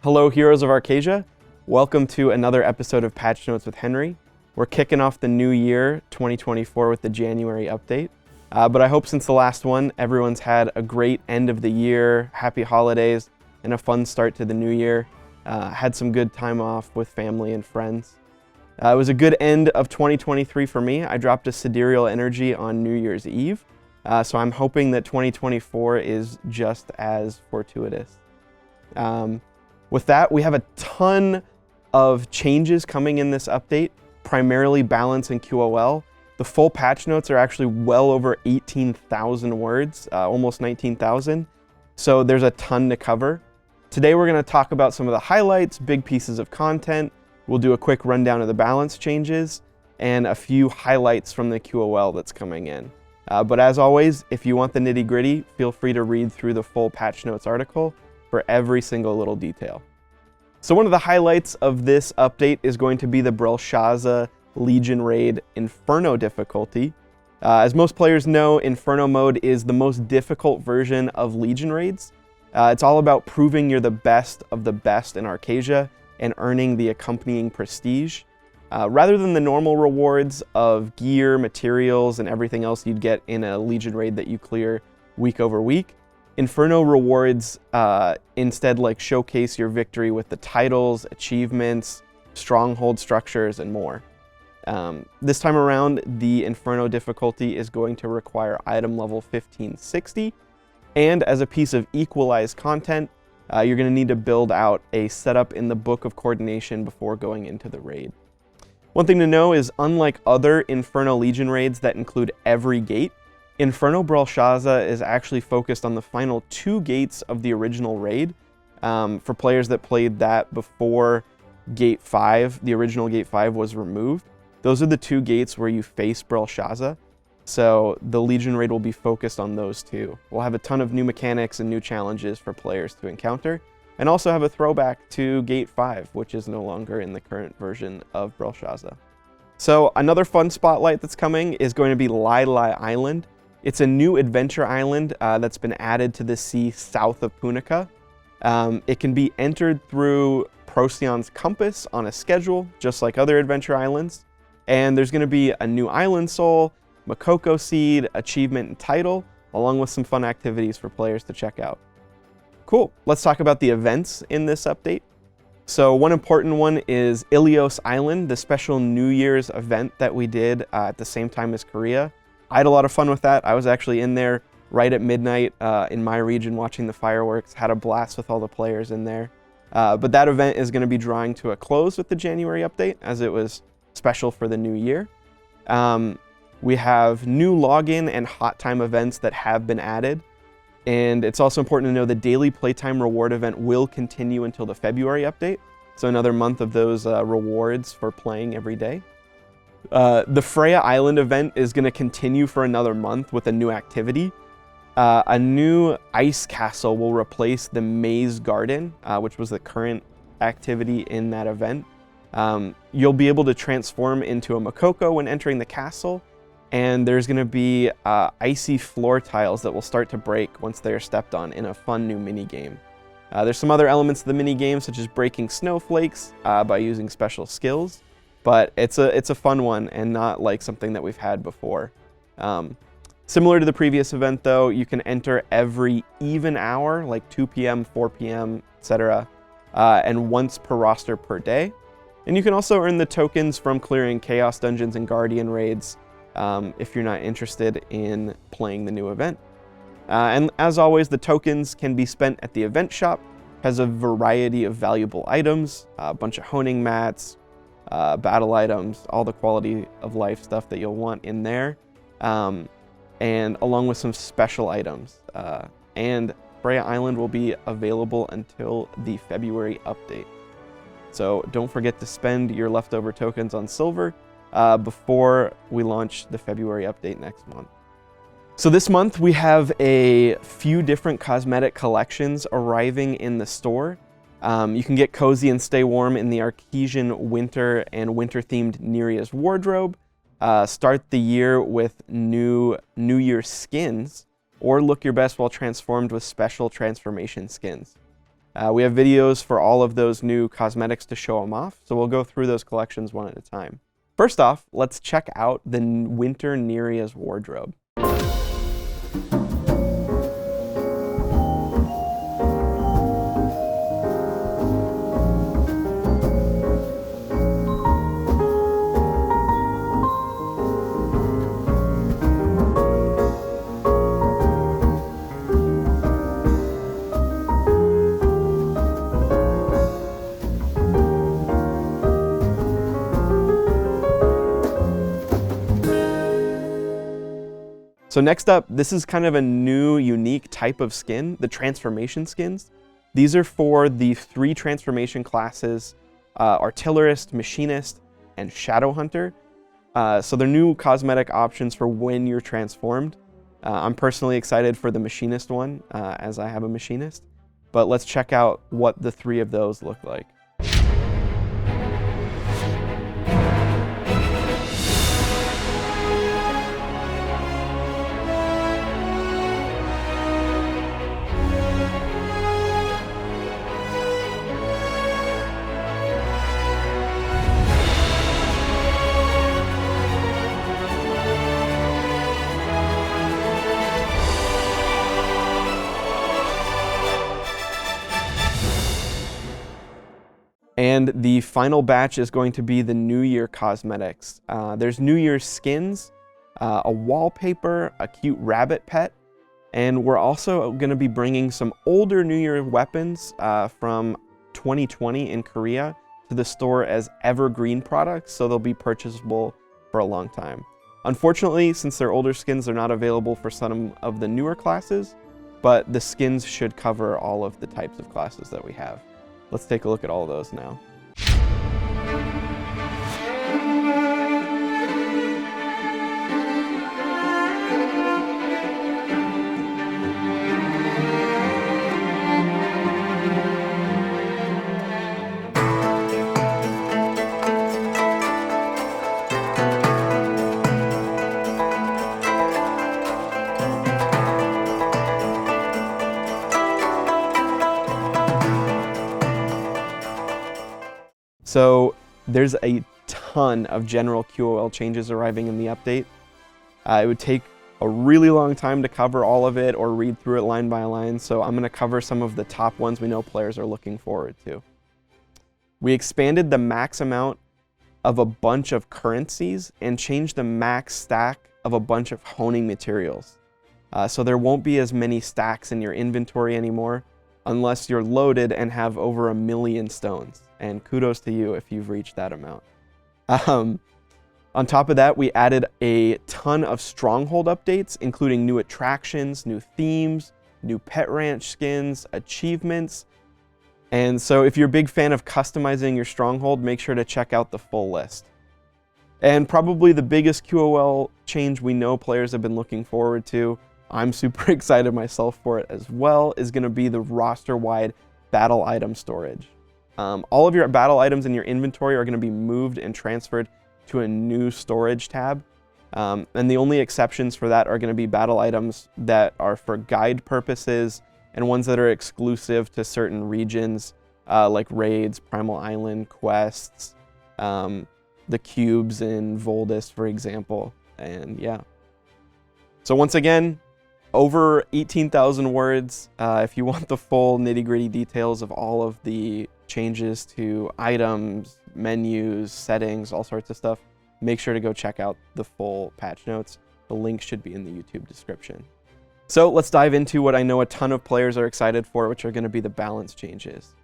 Hello, heroes of Arcasia. Welcome to another episode of Patch Notes with Henry. We're kicking off the new year, 2024, with the January update. But I hope since the last one, everyone's had a great end of the year, happy holidays, and a fun start to the new year. Had some good time off with family and friends. It was a good end of 2023 for me. I dropped a sidereal energy on New Year's Eve, so I'm hoping that 2024 is just as fortuitous. With that, we have a ton of changes coming in this update, primarily balance and QOL. The full patch notes are actually well over 18,000 words, almost 19,000. So there's a ton to cover. Today we're going to talk about some of the highlights, big pieces of content. We'll do a quick rundown of the balance changes and a few highlights from the QOL that's coming in. But as always, if you want the nitty-gritty, feel free to read through the full patch notes article for every single little detail. So one of the highlights of this update is going to be the Brelshaza Legion Raid Inferno difficulty. As most players know, Inferno mode is the most difficult version of Legion raids. It's all about proving you're the best of the best in Arcasia and earning the accompanying prestige. Rather than the normal rewards of gear, materials, and everything else you'd get in a Legion raid that you clear week over week, Inferno rewards instead showcase your victory with the titles, achievements, stronghold structures, and more. This time around, the Inferno difficulty is going to require item level 1560, and as a piece of equalized content, you're going to need to build out a setup in the Book of Coordination before going into the raid. One thing to know is, unlike other Inferno Legion raids that include every gate, Inferno Brelshaza is actually focused on the final 2 gates of the original raid. For players that played that before Gate 5, the original Gate 5 was removed. Those are the 2 gates where you face Brelshaza. So the Legion raid will be focused on those 2. We'll have a ton of new mechanics and new challenges for players to encounter, and also have a throwback to Gate 5, which is no longer in the current version of Brelshaza. So another fun spotlight that's coming is going to be Lai Lai Island. It's a new adventure island that's been added to the sea south of Punica. It can be entered through Procyon's compass on a schedule, just like other adventure islands. And there's going to be a new island soul, Makoko seed, achievement, and title, along with some fun activities for players to check out. Cool, let's talk about the events in this update. So one important one is Illios Island, the special New Year's event that we did at the same time as Korea. I had a lot of fun with that. I was actually in there right at midnight in my region watching the fireworks, had a blast with all the players in there. But that event is going to be drawing to a close with the January update, as it was special for the new year. We have new login and hot time events that have been added. And it's also important to know the daily playtime reward event will continue until the February update. So another month of those rewards for playing every day. The Freja Island event is going to continue for another month with a new activity. A new ice castle will replace the maze garden, which was the current activity in that event. You'll be able to transform into a Makoko when entering the castle, and there's going to be icy floor tiles that will start to break once they are stepped on in a fun new mini game. There's some other elements of the mini game, such as breaking snowflakes by using special skills. But it's a fun one and not like something that we've had before. Similar to the previous event though, you can enter every even hour, like 2 p.m., 4 p.m., etc., and once per roster per day. And you can also earn the tokens from clearing Chaos Dungeons and Guardian raids if you're not interested in playing the new event. And as always, the tokens can be spent at the event shop. It has a variety of valuable items, a bunch of honing mats, battle items, all the quality of life stuff that you'll want in there, and along with some special items. And Freja Island will be available until the February update. So don't forget to spend your leftover tokens on silver before we launch the February update next month. So this month we have a few different cosmetic collections arriving in the store. You can get cozy and stay warm in the Arcasian winter and winter-themed Nerea's wardrobe. Start the year with new New Year skins, or look your best while transformed with special transformation skins. We have videos for all of those new cosmetics to show them off, so we'll go through those collections one at a time. First off, let's check out the Winter Neria's wardrobe. So next up, this is kind of a new, unique type of skin, the transformation skins. These are for the 3 transformation classes, Artillerist, Machinist, and Shadow Hunter. So they're new cosmetic options for when you're transformed. I'm personally excited for the Machinist one, as I have a Machinist. But let's check out what the 3 of those look like. And the final batch is going to be the New Year cosmetics. There's New Year's skins, a wallpaper, a cute rabbit pet, and we're also going to be bringing some older New Year weapons from 2020 in Korea to the store as evergreen products, so they'll be purchasable for a long time. Unfortunately, since they're older skins, they're not available for some of the newer classes, but the skins should cover all of the types of classes that we have. Let's take a look at all of those now. So there's a ton of general QOL changes arriving in the update. It would take a really long time to cover all of it or read through it line by line, so I'm going to cover some of the top ones we know players are looking forward to. We expanded the max amount of a bunch of currencies and changed the max stack of a bunch of honing materials. So there won't be as many stacks in your inventory anymore unless you're loaded and have over 1 million stones. And kudos to you if you've reached that amount. On top of that, we added a ton of stronghold updates, including new attractions, new themes, new pet ranch skins, achievements. And so if you're a big fan of customizing your stronghold, make sure to check out the full list. And probably the biggest QOL change we know players have been looking forward to, I'm super excited myself for it as well, is going to be the roster-wide battle item storage. All of your battle items in your inventory are going to be moved and transferred to a new storage tab. And the only exceptions for that are going to be battle items that are for guide purposes and ones that are exclusive to certain regions, like raids, Primal Island, quests, the cubes in Voldis, for example. And yeah. So once again, over 18,000 words. If you want the full nitty-gritty details of all of the changes to items, menus, settings, all sorts of stuff, make sure to go check out the full patch notes. The link should be in the YouTube description. So let's dive into what I know a ton of players are excited for, which are going to be the balance changes.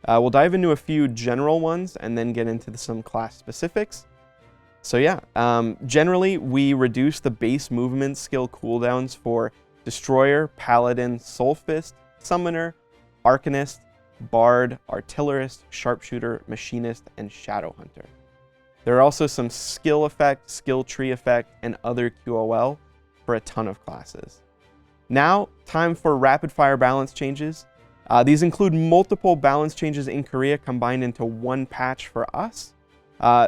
We'll dive into a few general ones and then get into some class specifics. So yeah, generally we reduced the base movement skill cooldowns for Destroyer, Paladin, Soulfist, Summoner, Arcanist, Bard, Artillerist, Sharpshooter, Machinist, and Shadow Hunter. There are also some skill effect, skill tree effect, and other QOL for a ton of classes. Now, time for rapid fire balance changes. These include multiple balance changes in Korea combined into one patch for us.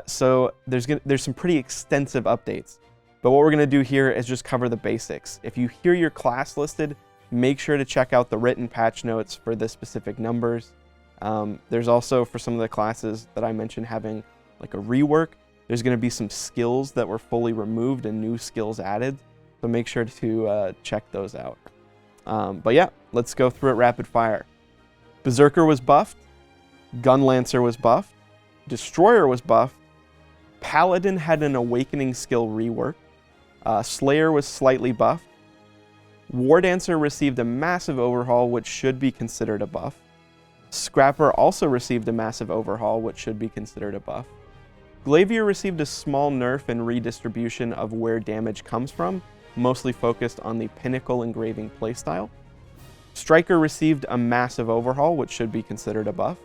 So there's some pretty extensive updates. But what we're going to do here is just cover the basics. If you hear your class listed, make sure to check out the written patch notes for the specific numbers. There's also, for some of the classes that I mentioned having like a rework, there's going to be some skills that were fully removed and new skills added. So make sure to check those out. But yeah, let's go through it rapid fire. Berserker was buffed. Gunlancer was buffed. Destroyer was buffed. Paladin had an awakening skill rework. Slayer was slightly buffed. Wardancer received a massive overhaul, which should be considered a buff. Scrapper also received a massive overhaul, which should be considered a buff. Glavier received a small nerf and redistribution of where damage comes from, mostly focused on the Pinnacle engraving playstyle. Striker received a massive overhaul, which should be considered a buff.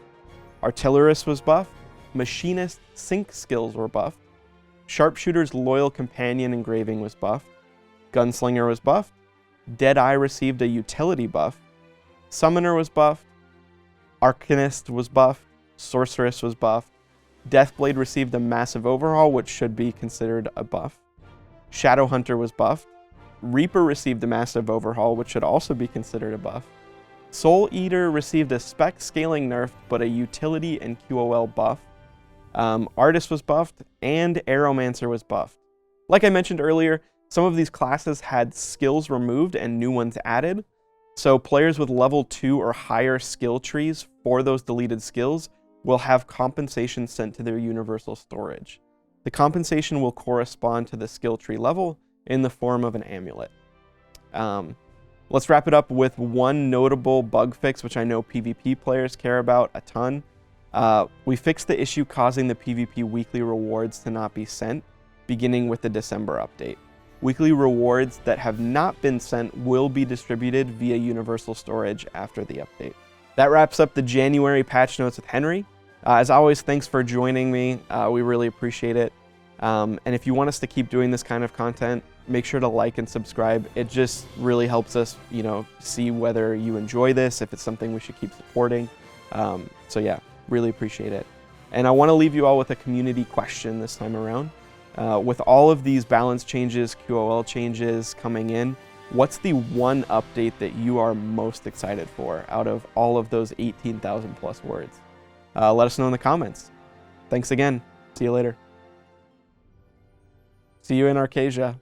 Artillerist was buffed. Machinist sync skills were buffed. Sharpshooter's Loyal Companion engraving was buffed. Gunslinger was buffed. Deadeye received a utility buff. Summoner was buffed. Arcanist was buffed. Sorceress was buffed. Deathblade received a massive overhaul, which should be considered a buff. Shadowhunter was buffed. Reaper received a massive overhaul, which should also be considered a buff. Soul Eater received a spec scaling nerf, but a utility and QOL buff. Artist was buffed, and Aeromancer was buffed. Like I mentioned earlier, some of these classes had skills removed and new ones added. So players with level 2 or higher skill trees for those deleted skills will have compensation sent to their universal storage. The compensation will correspond to the skill tree level in the form of an amulet. Let's wrap it up with one notable bug fix, which I know PvP players care about a ton. We fixed the issue causing the PvP weekly rewards to not be sent, beginning with the December update. Weekly rewards that have not been sent will be distributed via universal storage after the update. That wraps up the January patch notes with Henry. As always, thanks for joining me. We really appreciate it. And if you want us to keep doing this kind of content, make sure to like and subscribe. It just really helps us, see whether you enjoy this, if it's something we should keep supporting. So yeah, really appreciate it. And I want to leave you all with a community question this time around. With all of these balance changes, QOL changes coming in, what's the one update that you are most excited for out of all of those 18,000 plus words? Let us know in the comments. Thanks again. See you later. See you in Arcasia.